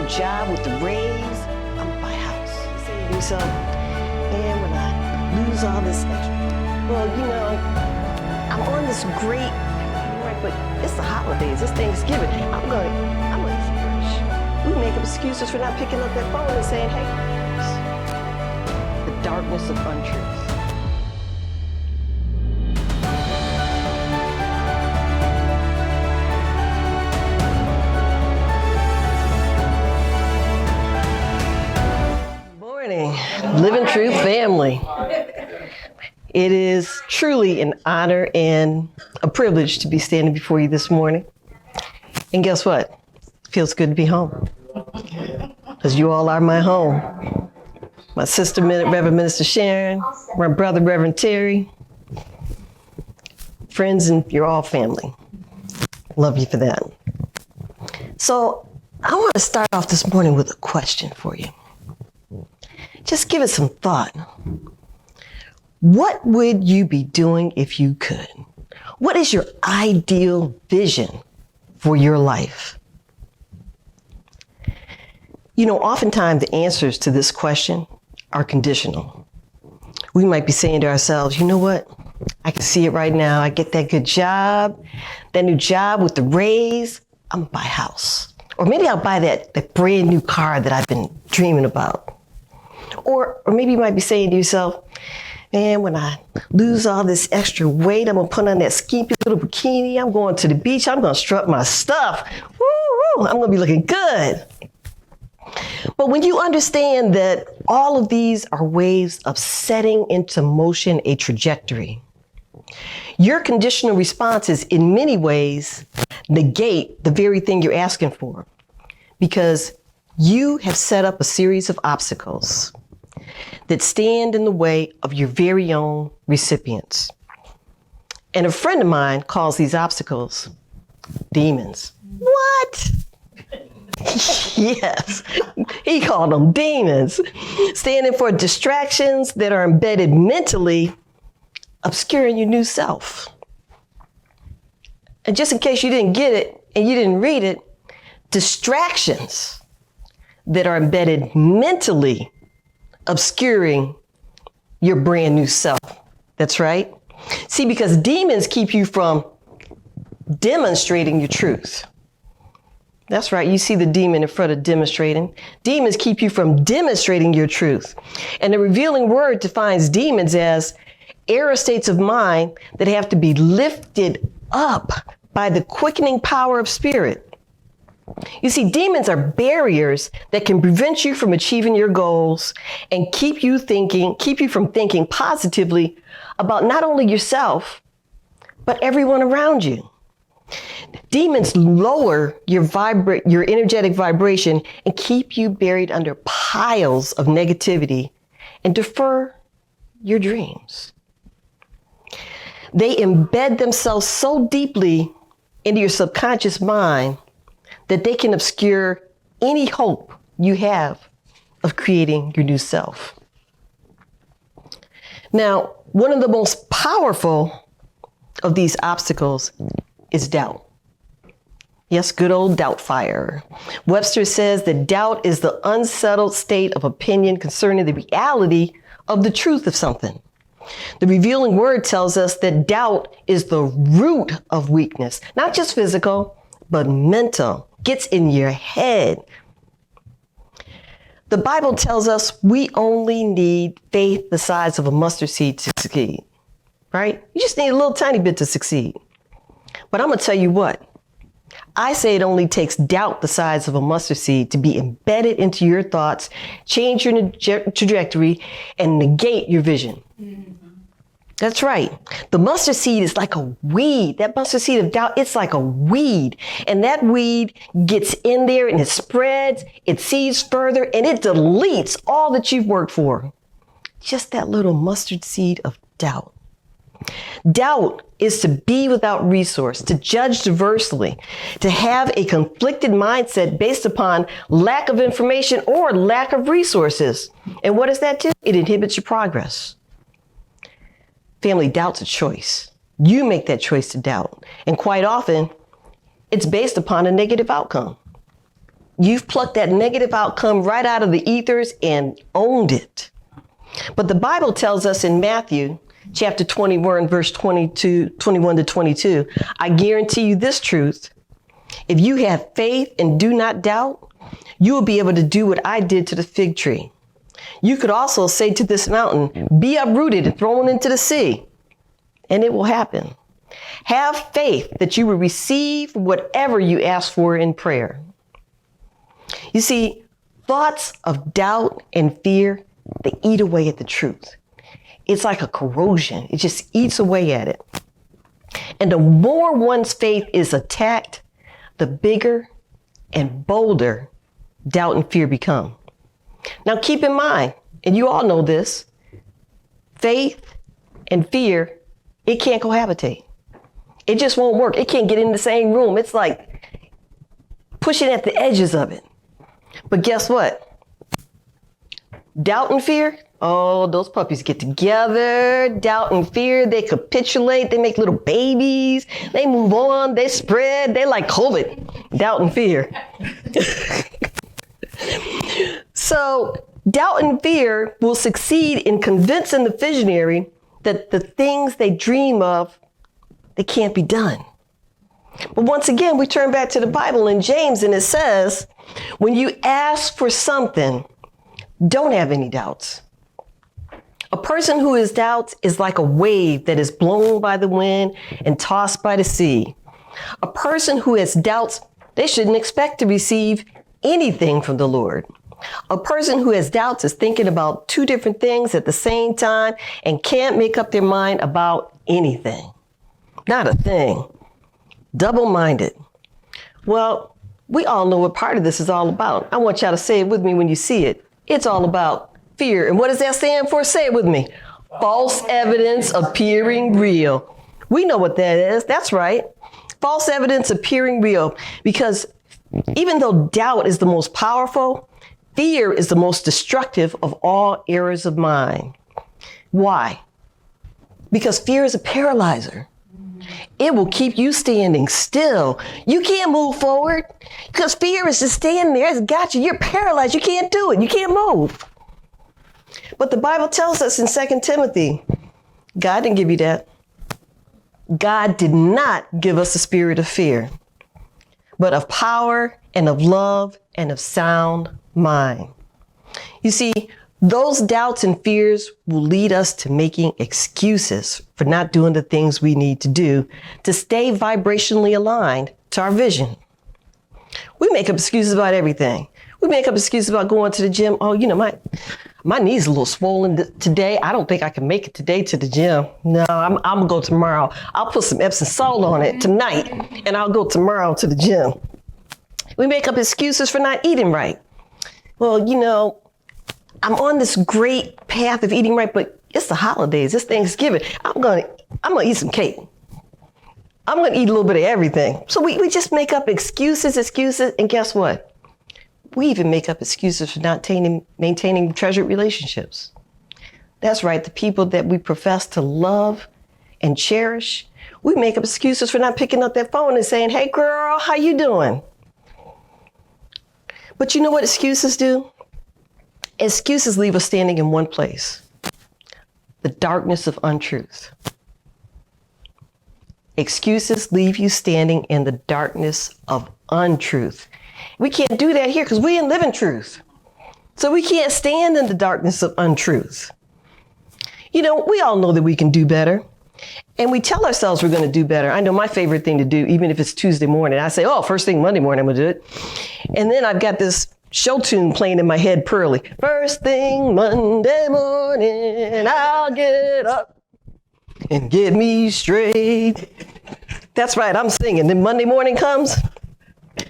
good job with the raise, I'm gonna buy a house. Say to yourself, man, when I lose all this extra, well, I'm on this great, right, but it's the holidays, it's Thanksgiving. I'm gonna flourish. We make up excuses for not picking up that phone and saying, hey, the darkness of untruth. Living Truth family. It is truly an honor and a privilege to be standing before you this morning. And guess what? It feels good to be home. Because you all are my home. My sister, Reverend Minister Sharon, my brother, Reverend Terry, friends, and you're all family. Love you for that. So I want to start off this morning with a question for you. Just give it some thought. What would you be doing if you could? What is your ideal vision for your life? Oftentimes the answers to this question are conditional. We might be saying to ourselves, you know what? I can see it right now. I get that good job, that new job with the raise, I'm gonna buy a house. Or maybe I'll buy that brand new car that I've been dreaming about. Or maybe you might be saying to yourself, man, when I lose all this extra weight, I'm gonna put on that skimpy little bikini, I'm going to the beach, I'm gonna strut my stuff. Woo, I'm gonna be looking good. But when you understand that all of these are ways of setting into motion a trajectory, your conditional responses in many ways negate the very thing you're asking for, because you have set up a series of obstacles that stand in the way of your very own recipients. And a friend of mine calls these obstacles demons. What? Yes, he called them demons, standing for distractions that are embedded mentally, obscuring your new self. And just in case you didn't get it and you didn't read it, distractions that are embedded mentally, obscuring your brand new self. That's right. See, because demons keep you from demonstrating your truth. That's right. You see the demon in front of demonstrating. Demons keep you from demonstrating your truth. And the revealing word defines demons as error states of mind that have to be lifted up by the quickening power of spirit. You see, demons are barriers that can prevent you from achieving your goals and keep you from thinking positively about not only yourself, but everyone around you. Demons lower your energetic vibration and keep you buried under piles of negativity and defer your dreams. They embed themselves so deeply into your subconscious mind that they can obscure any hope you have of creating your new self. Now, one of the most powerful of these obstacles is doubt. Yes, good old doubt fire. Webster says that doubt is the unsettled state of opinion concerning the reality of the truth of something. The revealing word tells us that doubt is the root of weakness, not just physical, but mental. Gets in your head. The Bible tells us we only need faith the size of a mustard seed to succeed, right? You just need a little tiny bit to succeed. But I'm gonna tell you what, I say it only takes doubt the size of a mustard seed to be embedded into your thoughts, change your trajectory, and negate your vision. Mm-hmm. That's right. The mustard seed is like a weed. That mustard seed of doubt, it's like a weed. And that weed gets in there and it spreads, it seeds further, and it deletes all that you've worked for. Just that little mustard seed of doubt. Doubt is to be without resource, to judge diversely, to have a conflicted mindset based upon lack of information or lack of resources. And what does that do? It inhibits your progress. Family, doubt's a choice. You make that choice to doubt. And quite often, it's based upon a negative outcome. You've plucked that negative outcome right out of the ethers and owned it. But the Bible tells us in Matthew chapter 21, verse 21 to 22, I guarantee you this truth. If you have faith and do not doubt, you will be able to do what I did to the fig tree. You could also say to this mountain, be uprooted and thrown into the sea, and it will happen. Have faith that you will receive whatever you ask for in prayer. You see, thoughts of doubt and fear, they eat away at the truth. It's like a corrosion. It just eats away at it. And the more one's faith is attacked, the bigger and bolder doubt and fear become. Now keep in mind, and you all know this, faith and fear, it can't cohabitate. It just won't work. It can't get in the same room. It's like pushing at the edges of it. But guess what? Doubt and fear, oh, those puppies get together. Doubt and fear, they capitulate. They make little babies. They move on. They spread. They like COVID. Doubt and fear. So doubt and fear will succeed in convincing the visionary that the things they dream of, they can't be done. But once again, we turn back to the Bible in James, and it says, when you ask for something, don't have any doubts. A person who has doubts is like a wave that is blown by the wind and tossed by the sea. A person who has doubts, they shouldn't expect to receive anything from the Lord. A person who has doubts is thinking about two different things at the same time and can't make up their mind about anything. Not a thing. Double-minded. Well, we all know what part of this is all about. I want y'all to say it with me when you see it. It's all about fear. And what does that stand for? Say it with me. False evidence appearing real. We know what that is. That's right. False evidence appearing real. Because even though doubt is the most powerful, fear is the most destructive of all errors of mind. Why? Because fear is a paralyzer. It will keep you standing still. You can't move forward because fear is just standing there. It's got you. You're paralyzed. You can't do it. You can't move. But the Bible tells us in 2 Timothy, God didn't give you that. God did not give us a spirit of fear, but of power and of love and of sound mind. You see, those doubts and fears will lead us to making excuses for not doing the things we need to do to stay vibrationally aligned to our vision. We make up excuses about everything. We make up excuses about going to the gym. Oh, you know, my knee's a little swollen today. I don't think I can make it today to the gym. No, I'm gonna go tomorrow. I'll put some Epsom salt on it tonight and I'll go tomorrow to the gym. We make up excuses for not eating right. Well, you know, I'm on this great path of eating right, but it's the holidays, it's Thanksgiving. I'm gonna eat some cake. I'm gonna eat a little bit of everything. So we just make up excuses, and guess what? We even make up excuses for not maintaining treasured relationships. That's right, the people that we profess to love and cherish, we make up excuses for not picking up that phone and saying, hey girl, how you doing? But you know what excuses do? Excuses leave us standing in one place, the darkness of untruth. Excuses leave you standing in the darkness of untruth. We can't do that here because we didn't live in truth. So we can't stand in the darkness of untruth. You know, we all know that we can do better. And we tell ourselves we're going to do better. I know my favorite thing to do, even if it's Tuesday morning, I say, oh, first thing Monday morning, I'm going to do it. And then I've got this show tune playing in my head, Pearly. First thing Monday morning, I'll get up and get me straight. That's right, I'm singing. Then Monday morning comes.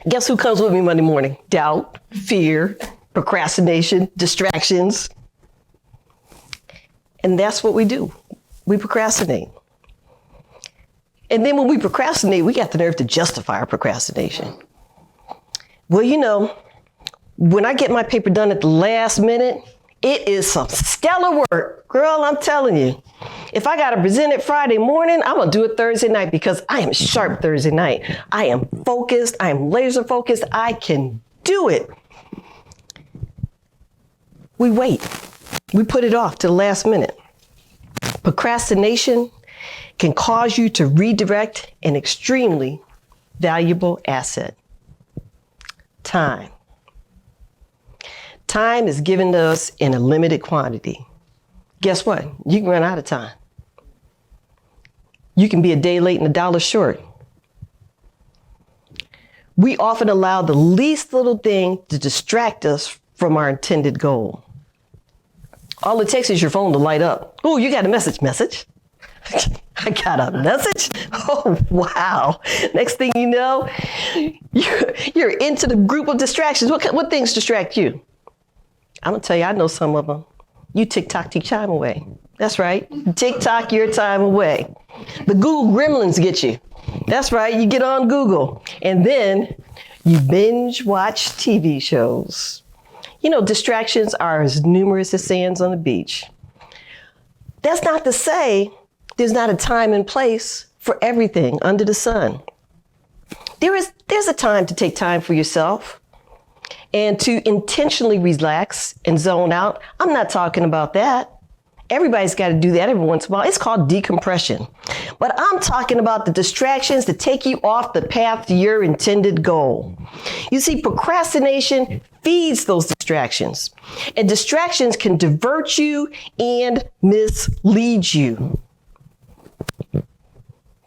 Guess who comes with me Monday morning? Doubt, fear, procrastination, distractions. And that's what we do. We procrastinate. And then when we procrastinate, we got the nerve to justify our procrastination. Well, you know, when I get my paper done at the last minute, it is some stellar work. Girl, I'm telling you. If I got to present it Friday morning, I'm going to do it Thursday night because I am sharp Thursday night. I am focused. I am laser focused. I can do it, we wait. We put it off to the last minute. Procrastination can cause you to redirect an extremely valuable asset: time. Time is given to us in a limited quantity. Guess what? You can run out of time. You can be a day late and a dollar short. We often allow the least little thing to distract us from our intended goal. All it takes is your phone to light up. Oh, you got a message. I got a message? Oh, wow. Next thing you know, you're into the group of distractions. What things distract you? I'm going to tell you, I know some of them. You TikTok your time away. That's right. TikTok your time away. The Google gremlins get you. That's right. You get on Google and then you binge watch TV shows. You know, distractions are as numerous as sands on the beach. That's not to say there's not a time and place for everything under the sun. There's a time to take time for yourself and to intentionally relax and zone out. I'm not talking about that. Everybody's got to do that every once in a while. It's called decompression. But I'm talking about the distractions that take you off the path to your intended goal. You see, procrastination feeds those distractions. And distractions can divert you and mislead you.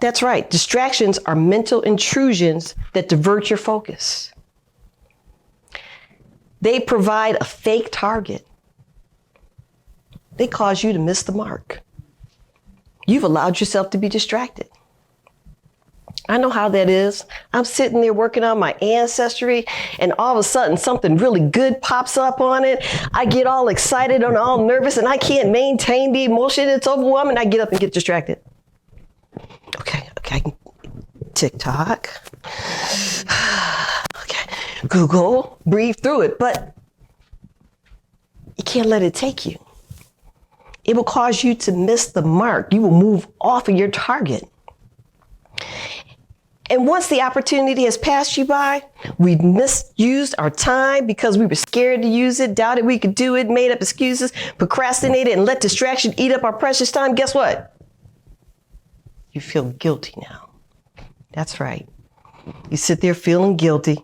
That's right. Distractions are mental intrusions that divert your focus. They provide a fake target. They cause you to miss the mark. You've allowed yourself to be distracted. I know how that is. I'm sitting there working on my ancestry, and all of a sudden something really good pops up on it. I get all excited and all nervous, and I can't maintain the emotion. It's overwhelming. I get up and get distracted. Okay, TikTok. Okay, Google, breathe through it, but you can't let it take you. It will cause you to miss the mark. You will move off of your target. And once the opportunity has passed you by, we've misused our time because we were scared to use it, doubted we could do it, made up excuses, procrastinated, and let distraction eat up our precious time. Guess what? You feel guilty now. That's right. You sit there feeling guilty.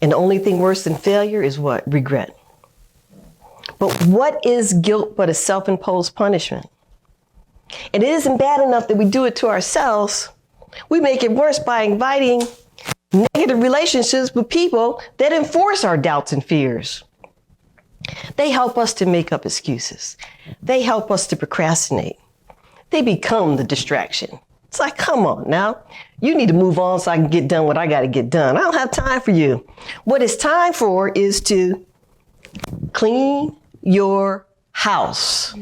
And the only thing worse than failure is what? Regret. But what is guilt but a self-imposed punishment? And it isn't bad enough that we do it to ourselves. We make it worse by inviting negative relationships with people that enforce our doubts and fears. They help us to make up excuses. They help us to procrastinate. They become the distraction. It's like, come on now. You need to move on so I can get done what I got to get done. I don't have time for you. What it's time for is to clean your house.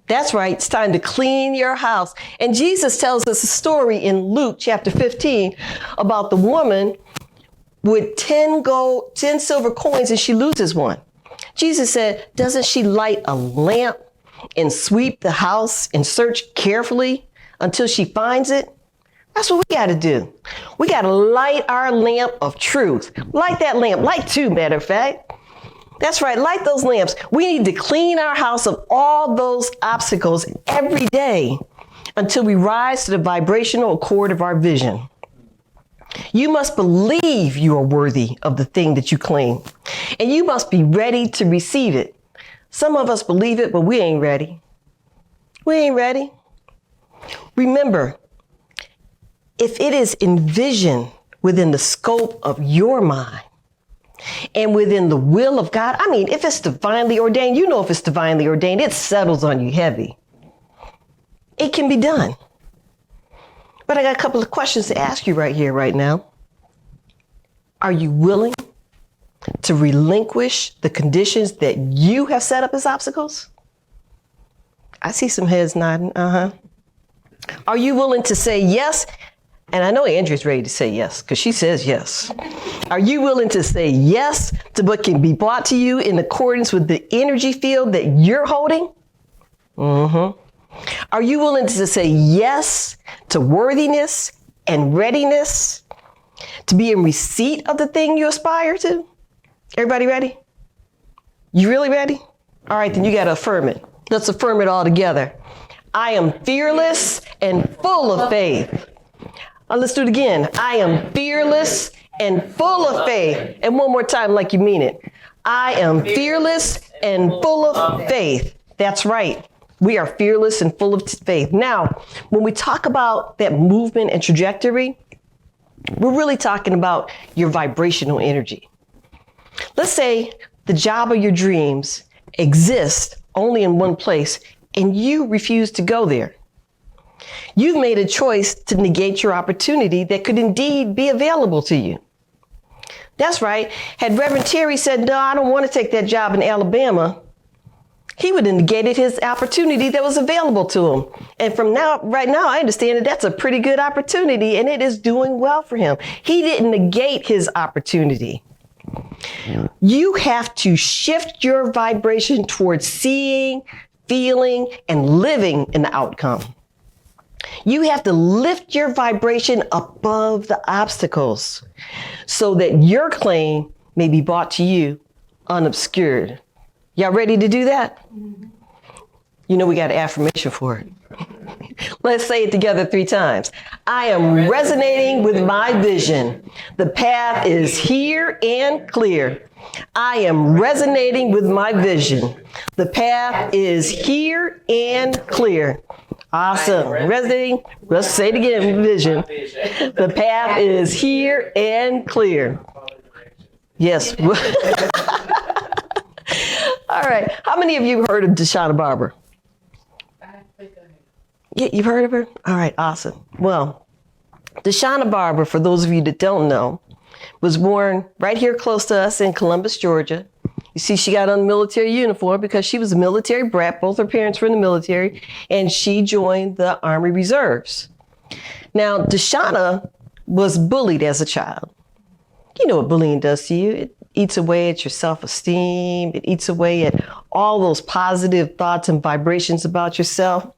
That's right. It's time to clean your house. And Jesus tells us a story in Luke chapter 15 about the woman with 10 silver coins and she loses one. Jesus said, doesn't she light a lamp and sweep the house and search carefully until she finds it? That's what we got to do. We got to light our lamp of truth. Light that lamp. Light two, matter of fact. That's right. Light those lamps. We need to clean our house of all those obstacles every day until we rise to the vibrational accord of our vision. You must believe you are worthy of the thing that you claim, and you must be ready to receive it. Some of us believe it, but we ain't ready. We ain't ready. Remember, if it is envisioned within the scope of your mind, and within the will of God, I mean, if it's divinely ordained, you know if it's divinely ordained, it settles on you heavy. It can be done. But I got a couple of questions to ask you right here, right now. Are you willing to relinquish the conditions that you have set up as obstacles? I see some heads nodding. Are you willing to say yes? And I know Andrea's ready to say yes, because she says yes. Are you willing to say yes to what can be brought to you in accordance with the energy field that you're holding? Are you willing to say yes to worthiness and readiness to be in receipt of the thing you aspire to. Everybody ready? You really ready? All right, then you got to affirm it. Let's affirm it all together. I am fearless and full of faith. Let's do it again. I am fearless and full of faith. And one more time like you mean it. I am fearless and full of faith. That's right. We are fearless and full of faith. Now, when we talk about that movement and trajectory, we're really talking about your vibrational energy. Let's say the job of your dreams exists only in one place and you refuse to go there. You've made a choice to negate your opportunity that could indeed be available to you. That's right. Had Reverend Terry said, no, I don't want to take that job in Alabama, he would have negated his opportunity that was available to him. And right now, I understand that that's a pretty good opportunity and it is doing well for him. He didn't negate his opportunity. You have to shift your vibration towards seeing, feeling, and living in the outcome. You have to lift your vibration above the obstacles so that your claim may be brought to you unobscured. Y'all ready to do that? You know we got an affirmation for it. Let's say it together 3 times. I am resonating with my vision. The path is here and clear. I am resonating with my vision. The path is here and clear. Awesome. Resonating. Let's say it again. Vision. The path is here and clear. Yes. All right. How many of you heard of Deshauna Barber? Yeah, you've heard of her? All right, awesome. Well, Deshauna Barber, for those of you that don't know, was born right here close to us in Columbus, Georgia. You see, she got on a military uniform because she was a military brat. Both her parents were in the military, and she joined the Army Reserves. Now, Deshauna was bullied as a child. You know what bullying does to you. It eats away at your self-esteem. It eats away at all those positive thoughts and vibrations about yourself.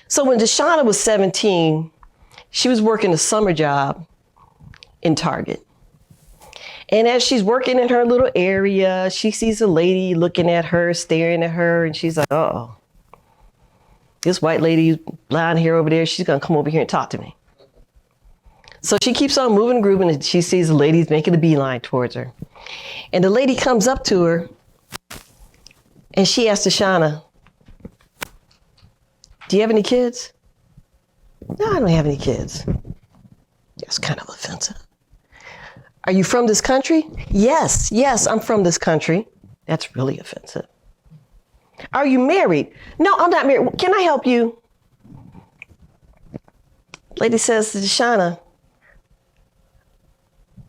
So when Deshauna was 17, she was working a summer job in Target. And as she's working in her little area, she sees a lady looking at her, staring at her, and she's like, uh-oh. This white lady, blonde hair over there, she's gonna come over here and talk to me. So she keeps on moving and grooving, and she sees the lady making a beeline towards her. And the lady comes up to her, and she asks Deshauna, do you have any kids? No, I don't have any kids. That's kind of offensive. Are you from this country? Yes, I'm from this country. That's really offensive. Are you married? No, I'm not married. Can I help you? Lady says to Deshauna,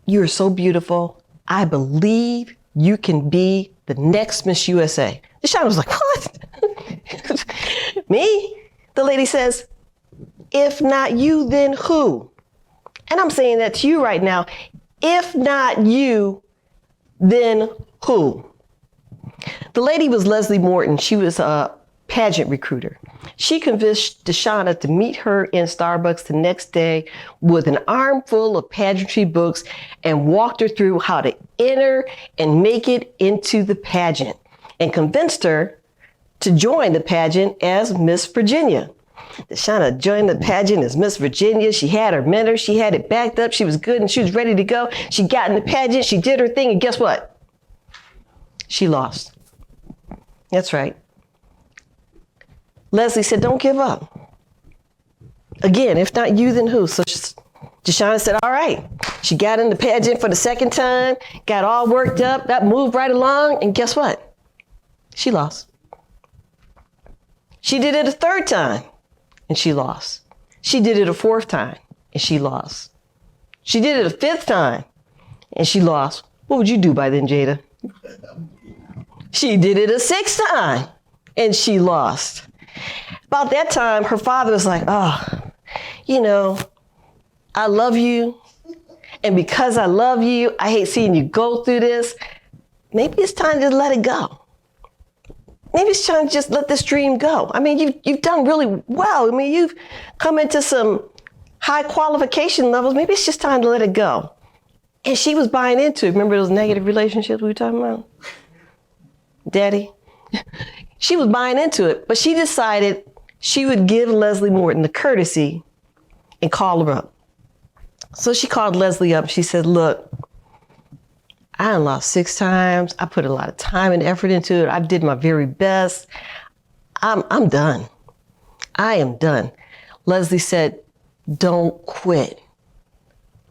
you are so beautiful. I believe you can be the next Miss USA. Deshauna was like, what? Me? The lady says, if not you, then who? And I'm saying that to you right now. If not you, then who? The lady was Leslie Morton. She was a pageant recruiter. She convinced Deshauna to meet her in Starbucks the next day with an armful of pageantry books and walked her through how to enter and make it into the pageant, and convinced her to join the pageant as Miss Virginia. Deshauna joined the pageant as Miss Virginia. She had her mentor. She had it backed up. She was good and she was ready to go. She got in the pageant. She did her thing. And guess what? She lost. That's right. Leslie said, don't give up. Again, if not you, then who? So Deshauna said, all right. She got in the pageant for the second time, got all worked up, got moved right along. And guess what? She lost. She did it a third time and she lost. She did it a fourth time and she lost. She did it a fifth time and she lost. What would you do by then, Jada? She did it a sixth time and she lost. About that time, her father was like, oh, you know, I love you. And because I love you, I hate seeing you go through this. Maybe it's time to let it go. Maybe it's time to just let this dream go. I mean, you've done really well. I mean, you've come into some high qualification levels, maybe it's just time to let it go. And she was buying into it. Remember those negative relationships we were talking about? Daddy? She was buying into it, but she decided she would give Leslie Morton the courtesy and call her up. So she called Leslie up. She said, look, I done lost 6 times. I put a lot of time and effort into it. I did my very best. I'm done. I am done. Leslie said, don't quit.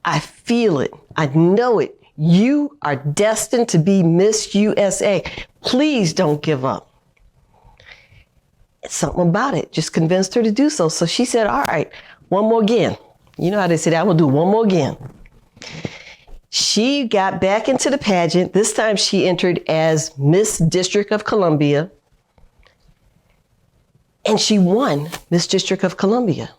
I feel it. I know it. You are destined to be Miss USA. Please don't give up. Something about it just convinced her to do so. So she said, all right, one more again. You know how they say, I will do one more again. She got back into the pageant. This time she entered as Miss District of Columbia. And she won Miss District of Columbia.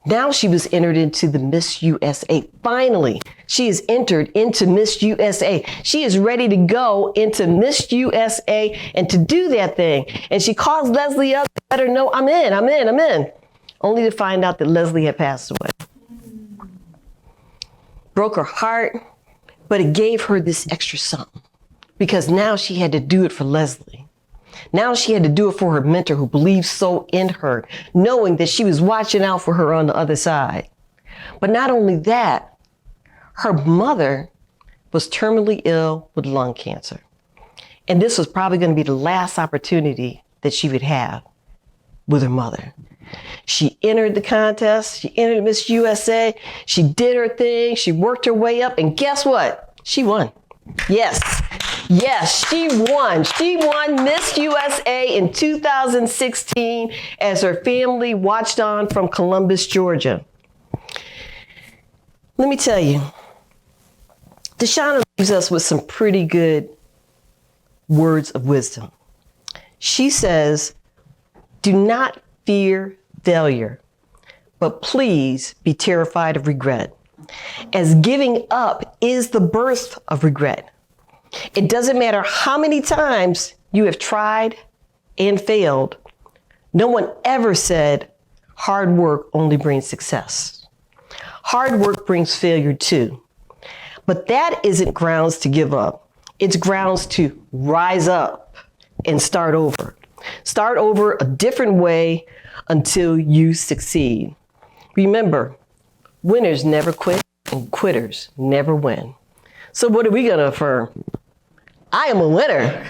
Now she was entered into the Miss USA. Finally, she is entered into Miss USA. She is ready to go into Miss USA and to do that thing. And she calls Leslie up to let her know, I'm in. Only to find out that Leslie had passed away. Broke her heart, but it gave her this extra something because now she had to do it for Leslie. Now she had to do it for her mentor who believed so in her, knowing that she was watching out for her on the other side. But not only that, her mother was terminally ill with lung cancer. And this was probably going to be the last opportunity that she would have with her mother. She entered the contest. She entered Miss USA. She did her thing. She worked her way up. And guess what? She won. Yes, she won. She won Miss USA in 2016 as her family watched on from Columbus, Georgia. Let me tell you, Deshauna leaves us with some pretty good words of wisdom. She says, do not fear failure, but please be terrified of regret, as giving up is the birth of regret. It doesn't matter how many times you have tried and failed. No one ever said hard work only brings success. Hard work brings failure too. But that isn't grounds to give up. It's grounds to rise up and start over. Start over a different way until you succeed. Remember, winners never quit and quitters never win. So what are we going to affirm? I am a winner.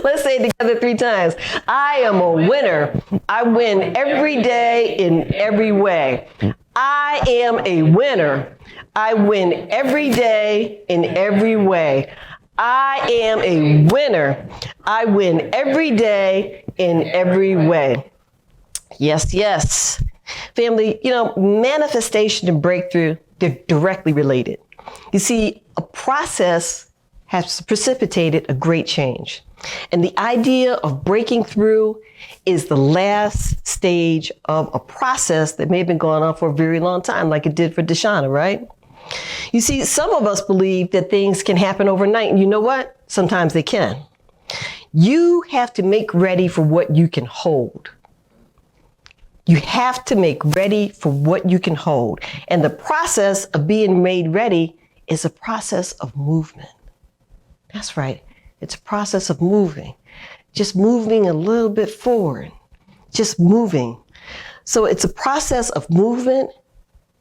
Let's say it together 3 times. I am a winner. I win every day in every way. I am a winner. I win every day in every way. I am a winner. I win every day in every way. Yes. Family, manifestation and breakthrough, they're directly related. You see, a process has precipitated a great change. And the idea of breaking through is the last stage of a process that may have been going on for a very long time, like it did for Deshauna, right? You see, some of us believe that things can happen overnight, and you know what? Sometimes they can. You have to make ready for what you can hold. You have to make ready for what you can hold. And the process of being made ready is a process of movement. That's right. It's a process of moving. Just moving a little bit forward. Just moving. So it's a process of movement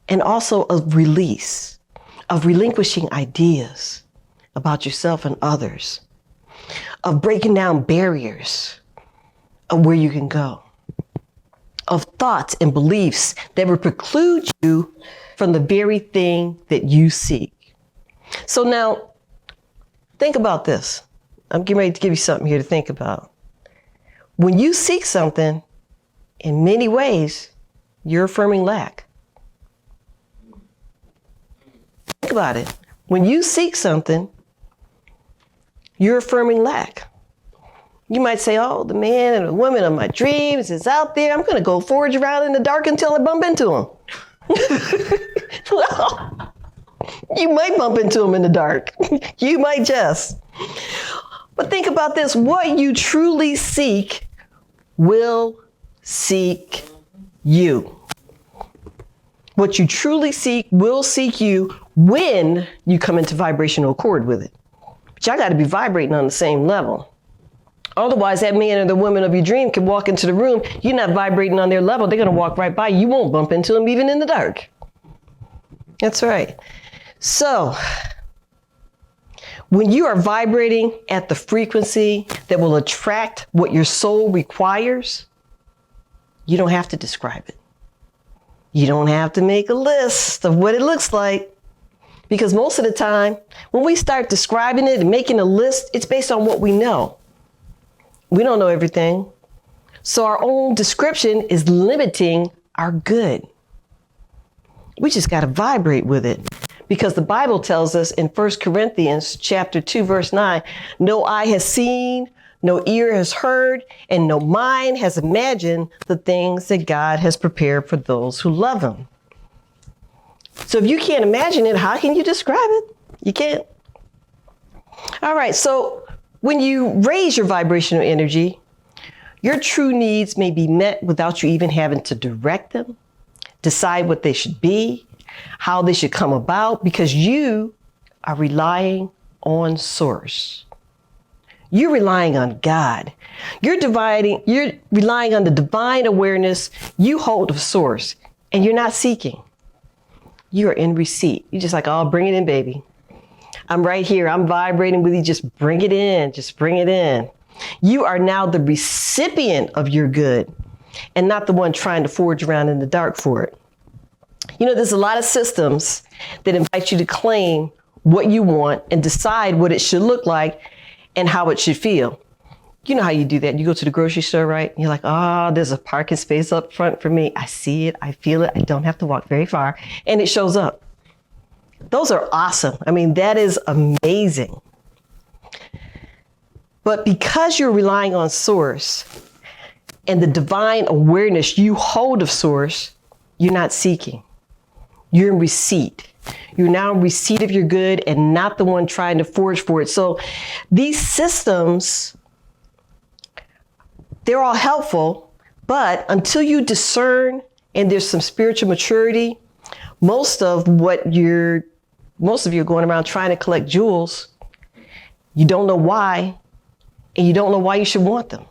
and also of release, of relinquishing ideas about yourself and others, of breaking down barriers of where you can go, of thoughts and beliefs that would preclude you from the very thing that you seek. So now, think about this. I'm getting ready to give you something here to think about. When you seek something, in many ways, you're affirming lack. Think about it. When you seek something, you're affirming lack. You might say, oh, the man and the woman of my dreams is out there. I'm going to go forage around in the dark until I bump into him. Well, you might bump into him in the dark. You might just. But think about this. What you truly seek will seek you. What you truly seek will seek you when you come into vibrational accord with it. But y'all got to be vibrating on the same level. Otherwise, that man or the woman of your dream can walk into the room. You're not vibrating on their level. They're going to walk right by. You won't bump into them even in the dark. That's right. So when you are vibrating at the frequency that will attract what your soul requires, you don't have to describe it. You don't have to make a list of what it looks like. Because most of the time, when we start describing it and making a list, it's based on what we know. We don't know everything. So our own description is limiting our good. We just got to vibrate with it. Because the Bible tells us in 1 Corinthians chapter 2, verse 9, no eye has seen, no ear has heard, and no mind has imagined the things that God has prepared for those who love him. So if you can't imagine it, how can you describe it? You can't. All right, so when you raise your vibrational energy, your true needs may be met without you even having to direct them, decide what they should be, how they should come about, because you are relying on Source. You're relying on God. You're relying on the divine awareness you hold of Source, and you're not seeking. You are in receipt. You're just like, oh, bring it in, baby. I'm right here. I'm vibrating with you. Just bring it in. Just bring it in. You are now the recipient of your good and not the one trying to forge around in the dark for it. You know, there's a lot of systems that invite you to claim what you want and decide what it should look like and how it should feel. You know how you do that. You go to the grocery store, right? And you're like, oh, there's a parking space up front for me. I see it. I feel it. I don't have to walk very far. And it shows up. Those are awesome. I mean, that is amazing. But because you're relying on Source and the divine awareness you hold of Source, you're not seeking. You're in receipt. You're now in receipt of your good and not the one trying to forge for it. So these systems, they're all helpful, but until you discern and there's some spiritual maturity, most of you are going around trying to collect jewels. You don't know why, and you don't know why you should want them.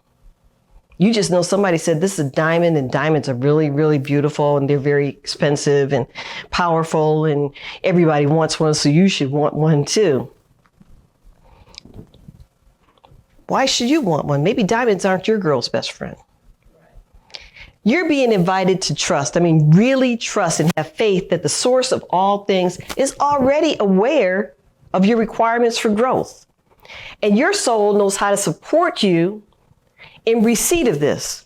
You just know somebody said this is a diamond, and diamonds are really, really beautiful, and they're very expensive and powerful, and everybody wants one, so you should want one too. Why should you want one? Maybe diamonds aren't your girl's best friend. You're being invited to trust. I mean, really trust and have faith that the Source of all things is already aware of your requirements for growth. And your soul knows how to support you in receipt of this.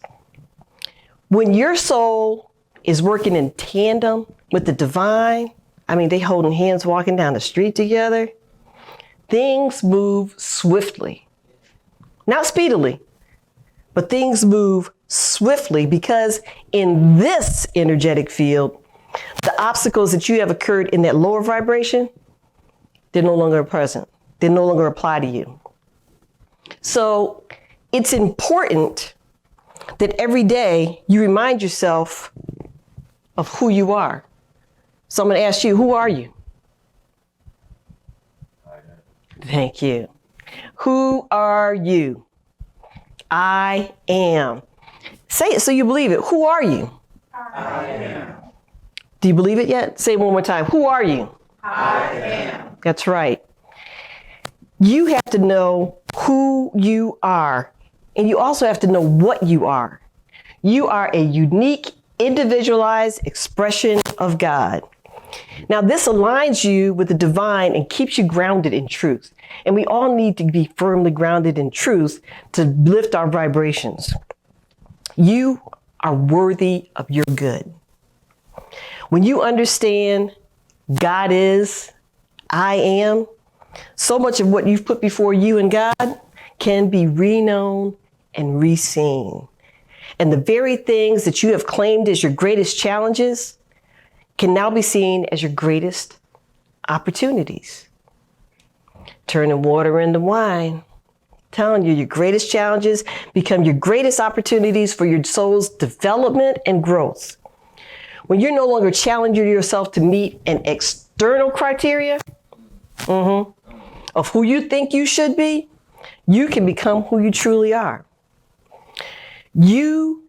When your soul is working in tandem with the divine, I mean, they holding hands walking down the street together, things move swiftly. Not speedily, but things move swiftly because in this energetic field, the obstacles that you have occurred in that lower vibration, they're no longer present. They no longer apply to you. So it's important that every day you remind yourself of who you are. So I'm going to ask you, who are you? Thank you. Who are you? I am. Say it so you believe it. Who are you? I am. Do you believe it yet? Say it one more time. Who are you? I am. That's right. You have to know who you are, and you also have to know what you are. You are a unique, individualized expression of God. Now, this aligns you with the divine and keeps you grounded in truth. And we all need to be firmly grounded in truth to lift our vibrations. You are worthy of your good. When you understand God is, I am, so much of what you've put before you and God can be reknown and reseen. And the very things that you have claimed as your greatest challenges can now be seen as your greatest opportunities. Turning water into wine. Telling you, your greatest challenges become your greatest opportunities for your soul's development and growth. when you're no longer challenging yourself to meet an external criteria of who you think you should be, you can become who you truly are. You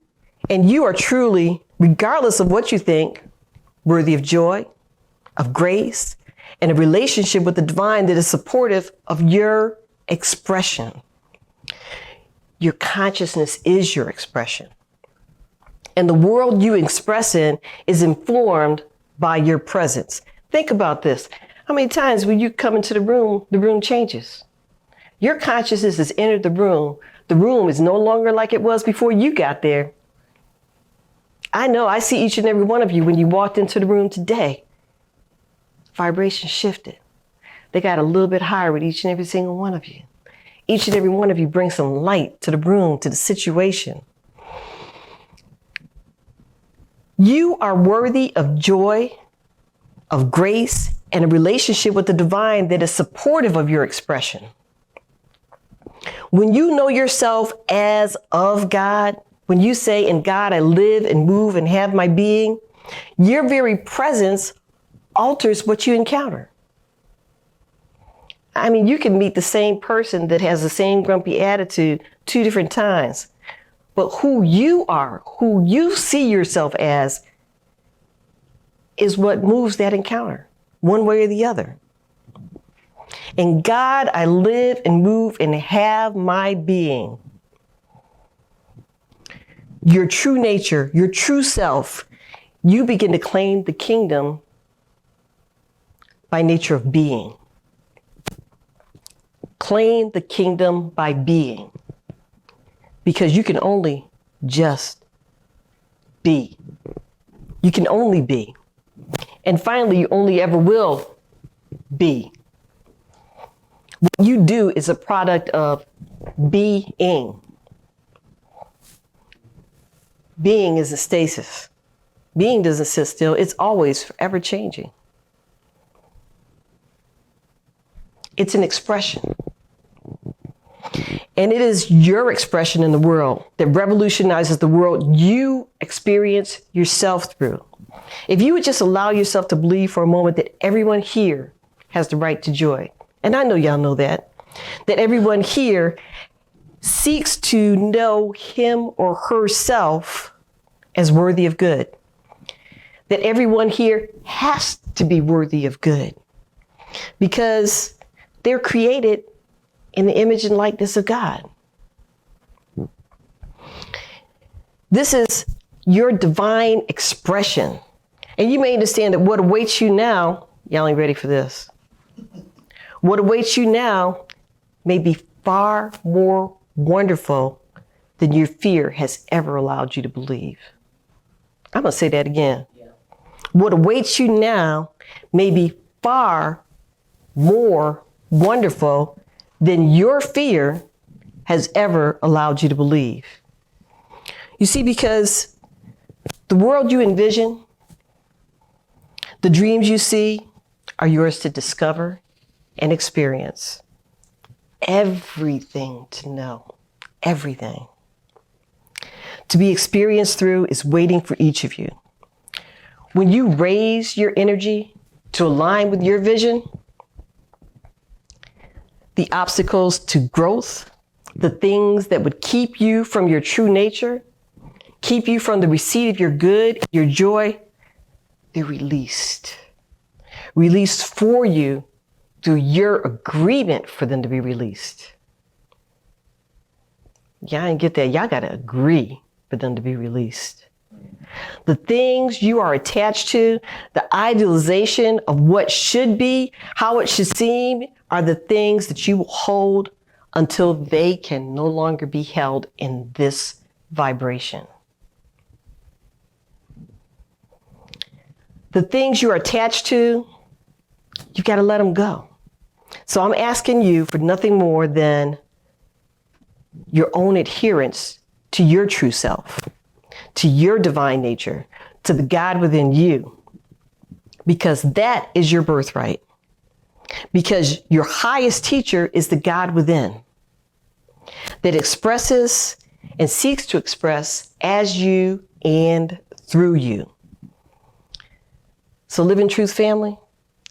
are truly, regardless of what you think, worthy of joy, of grace, and a relationship with the divine that is supportive of your expression. Your consciousness is your expression. And the world you express in is informed by your presence. Think about this. How many times when you come into the room changes? Your consciousness has entered the room. The room is no longer like it was before you got there. I know, I see each and every one of you when you walked into the room today. Vibration shifted. They got a little bit higher with each and every single one of you. Each and every one of you brings some light to the room, to the situation. You are worthy of joy, of grace, and a relationship with the divine that is supportive of your expression. When you know yourself as of God, when you say, in God I live and move and have my being, your very presence alters what you encounter. I mean, you can meet the same person that has the same grumpy attitude 2 different times. But who you are, who you see yourself as, is what moves that encounter, one way or the other. In God, I live and move and have my being. Your true nature, your true self, you begin to claim the kingdom by nature of being. Claim the kingdom by being. Because you can only just be. You can only be. And finally, you only ever will be. What you do is a product of being. Being is a stasis. Being doesn't sit still. It's always forever changing. It's an expression. And it is your expression in the world that revolutionizes the world you experience yourself through. If you would just allow yourself to believe for a moment that everyone here has the right to joy, and I know y'all know that everyone here seeks to know him or herself as worthy of good, that everyone here has to be worthy of good because they're created in the image and likeness of God. This is your divine expression. And you may understand that what awaits you now, y'all ain't ready for this. What awaits you now may be far more wonderful than your fear has ever allowed you to believe. I'm going to say that again. Yeah. What awaits you now may be far more wonderful than your fear has ever allowed you to believe. You see, because the world you envision, the dreams you see are yours to discover and experience. Everything to know, everything to be experienced through is waiting for each of you. When you raise your energy to align with your vision, the obstacles to growth, the things that would keep you from your true nature, keep you from the receipt of your good, your joy, they're released. Released for you through your agreement for them to be released. Y'all didn't get that. Y'all got to agree for them to be released. The things you are attached to, the idealization of what should be, how it should seem, are the things that you will hold until they can no longer be held in this vibration. The things you are attached to, you've got to let them go. So I'm asking you for nothing more than your own adherence to your true self, to your divine nature, to the God within you, because that is your birthright. Because your highest teacher is the God within that expresses and seeks to express as you and through you. So Living Truth family,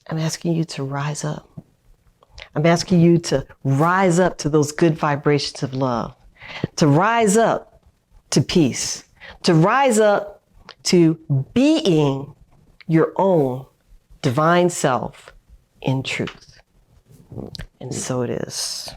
I'm asking you to rise up. I'm asking you to rise up to those good vibrations of love, to rise up to peace, to rise up to being your own divine self in truth. And so it is.